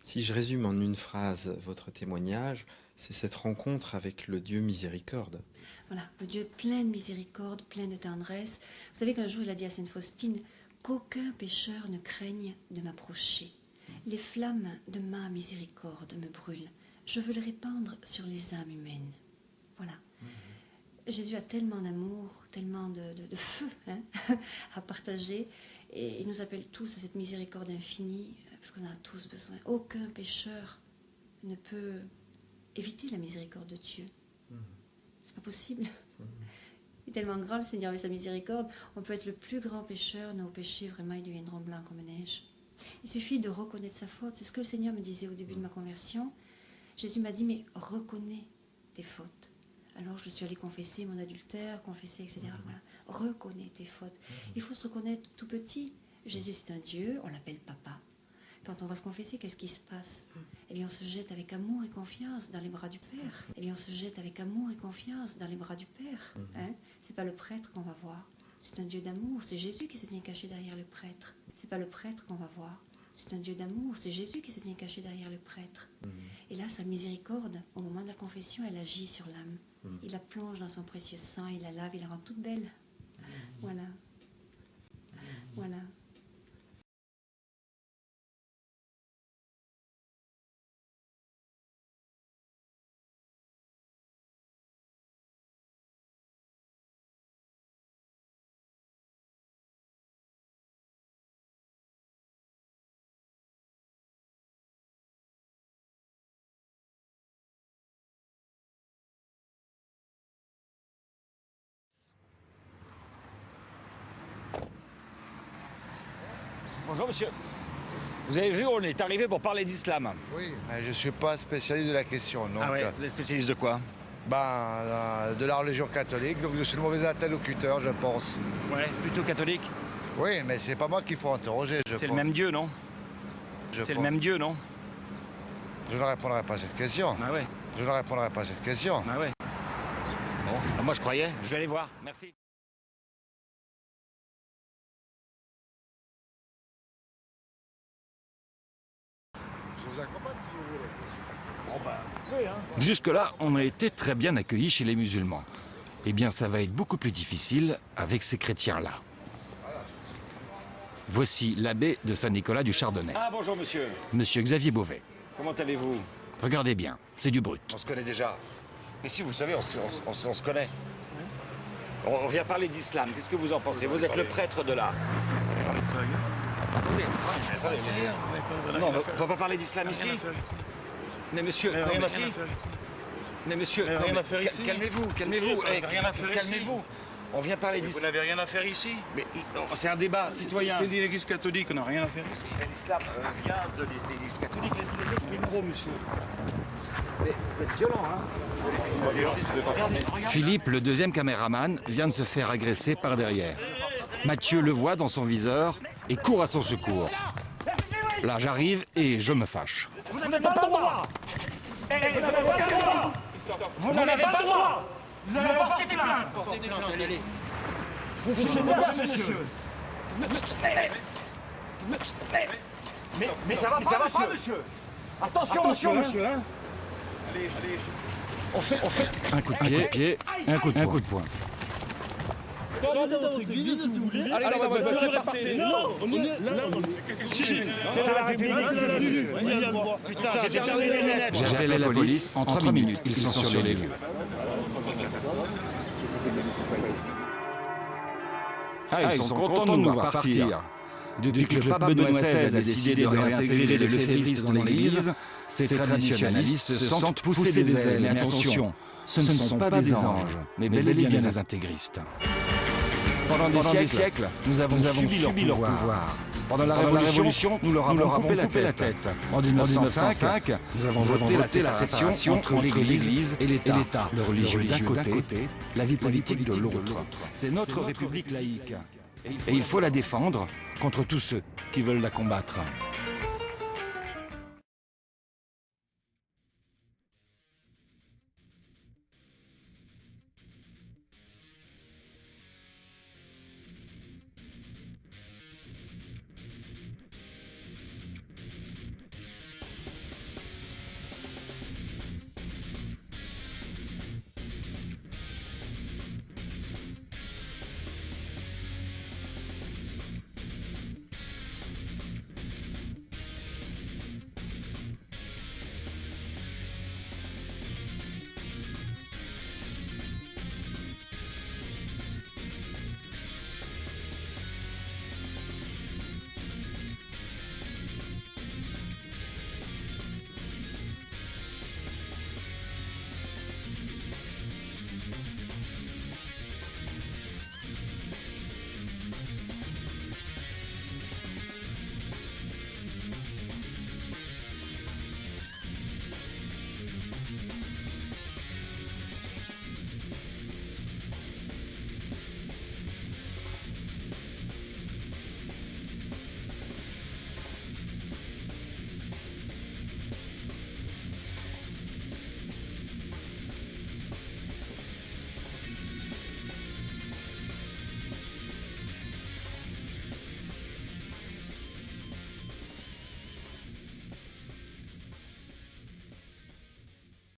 Si je résume en une phrase votre témoignage, c'est cette rencontre avec le Dieu miséricorde. Voilà, le Dieu plein de miséricorde, plein de tendresse. Vous savez qu'un jour il a dit à Sainte Faustine, qu'aucun pécheur ne craigne de m'approcher. Les flammes de ma miséricorde me brûlent. Je veux le répandre sur les âmes humaines. Voilà. Jésus a tellement d'amour, tellement de feu à partager. Et il nous appelle tous à cette miséricorde infinie, parce qu'on a tous besoin. Aucun pécheur ne peut éviter la miséricorde de Dieu. C'est pas possible. Il est tellement grand, le Seigneur, avec sa miséricorde. On peut être le plus grand pécheur, nos péchés, vraiment, ils deviendront blancs comme neige. Il suffit de reconnaître sa faute. C'est ce que le Seigneur me disait au début de ma conversion. Jésus m'a dit, mais reconnais tes fautes. Alors je suis allée confesser mon adultère, confesser, etc. Voilà. Reconnais tes fautes. Il faut se reconnaître tout petit. Jésus, c'est un Dieu, on l'appelle Papa. Quand on va se confesser, qu'est-ce qui se passe? Eh bien, on se jette avec amour et confiance dans les bras du Père. Eh bien, on se jette avec amour et confiance dans les bras du Père. C'est pas le prêtre qu'on va voir. C'est un Dieu d'amour. C'est Jésus qui se tient caché derrière le prêtre. C'est pas le prêtre qu'on va voir. C'est un Dieu d'amour. C'est Jésus qui se tient caché derrière le prêtre. Et là, sa miséricorde, au moment de la confession, elle agit sur l'âme. Il la plonge dans son précieux sang, il la lave, il la rend toute belle. Voilà. Voilà. Bonjour monsieur. Vous avez vu, on est arrivé pour parler d'islam. Oui, mais je ne suis pas spécialiste de la question. Donc, Ah ouais, vous êtes spécialiste de quoi? De la religion catholique, donc je suis le mauvais interlocuteur, je pense. Ouais, plutôt catholique. Oui, mais c'est pas moi qu'il faut interroger, je pense. C'est le même Dieu, non? C'est le même Dieu, non? Je ne répondrai pas à cette question. Ah ouais. Je ne répondrai pas à cette question. Ah ouais. Bon, ah, moi je croyais. Je vais aller voir. Merci. Je vous accompagne si vous voulez. Jusque-là, on a été très bien accueillis chez les musulmans. Eh bien, ça va être beaucoup plus difficile avec ces chrétiens-là. Voici l'abbé de Saint-Nicolas du Chardonnay, Ah bonjour monsieur. monsieur Xavier Beauvais. Comment allez-vous? Regardez bien, c'est du brut. On se connaît déjà. Mais si, vous savez, on se connaît. On vient parler d'islam. Qu'est-ce que vous en pensez? Vous êtes le prêtre de là. Attendez, non, on ne peut pas parler d'islam ici. Mais monsieur, mais monsieur, calmez-vous, calmez-vous, calmez-vous. On vient parler Vous d'islam. n'avez rien à faire ici. Mais c'est un débat citoyen. C'est l'Église catholique, on n'a rien à faire ici. L'islam vient de l'Église catholique. Laissez ce micro, monsieur. Mais vous êtes violent, hein? Philippe, le deuxième caméraman, vient de se faire agresser par derrière. Mathieu le voit dans son viseur et court à son secours. Là, j'arrive et je me fâche. Vous n'avez pas le droit. Vous n'avez pas le droit. Vous avez porté plainte. Monsieur. Mais ça va pas, monsieur. Attention, monsieur. On fait. Un coup de pied, un coup de poing. Allez, dans votre voiture et partez. Non, C'est la République. Putain, j'ai perdu les lunettes. J'ai appelé la police en 3 minutes. Ils sont sur les lieux. Ah, ils sont contents de nous voir partir. Depuis que le pape Benoît XVI a décidé de réintégrer les lefévistes dans l'Église, ces traditionalistes se sentent pousser des ailes. Mais attention, ce ne sont pas des anges, mais bel et bien des intégristes. Pendant des siècles, nous avons subi leur pouvoir. Pendant la Révolution, nous leur avons coupé la tête. En 1905, nous avons voté la séparation entre l'Église et l'État. Le religieux d'un côté, la vie politique de l'autre. C'est notre République laïque. Et il faut la défendre contre tous ceux qui veulent la combattre.